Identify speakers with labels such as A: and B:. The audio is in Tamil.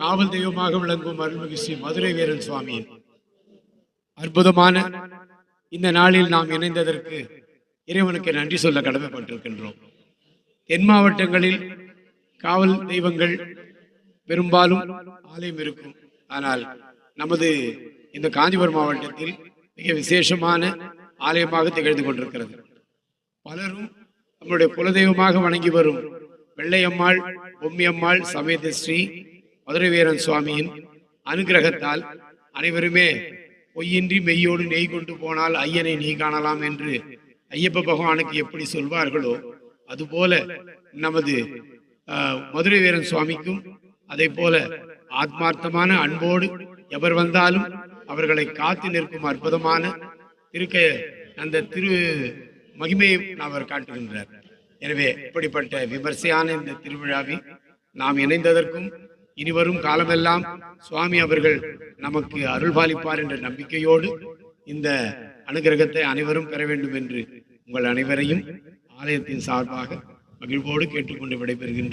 A: காவல் தெய்வமாக விளங்கும் அருள்மிகு ஸ்ரீ மதுரை வீரன் சுவாமியின் அற்புதமான இந்த நாளில் நாம் இணைந்ததற்கு இறைவனுக்கு நன்றி சொல்ல கடமைப்பட்டிருக்கின்றோம். தென் மாவட்டங்களில் காவல் தெய்வங்கள் பெரும்பாலும் ஆலயம் இருக்கும். ஆனால் நமது இந்த காஞ்சிபுரம் மாவட்டத்தில் மிக விசேஷமான ஆலயமாக திகழ்ந்து கொண்டிருக்கிறது. பலரும் நம்முடைய குலதெய்வமாக வணங்கி வரும் வெள்ளையம்மாள் பொம்மியம்மாள் சமேத ஸ்ரீ மதுரை வீரன் சுவாமியின் அனுகிரகத்தால் அனைவருமே பொய்யின்றி மெய்யோடு நெய் கொண்டு போனால் ஐயனை நீ காணலாம் என்று ஐயப்ப பகவானுக்கு எப்படி சொல்வார்களோ அதுபோல நமது மதுரை வீரன் சுவாமிக்கும் அதை போல ஆத்மார்த்தமான அன்போடு எவர் வந்தாலும் அவர்களை காத்து நிற்கும் அற்புதமான அந்த திரு மகிமையை அவர் காட்டுகின்றார். எனவே இப்படிப்பட்ட விமர்சையான இந்த திருவிழாவில் நாம் இணைந்ததற்கும் இனிவரும் காலமெல்லாம் சுவாமி அவர்கள் நமக்கு அருள்பாலிப்பார் என்ற நம்பிக்கையோடு இந்த அனுகிரகத்தை அனைவரும் பெற வேண்டும் என்று உங்கள் அனைவரையும் ஆலயத்தின் சார்பாக மகிழ்வோடு கேட்டுக்கொண்டு விடைபெறுகின்றனர்.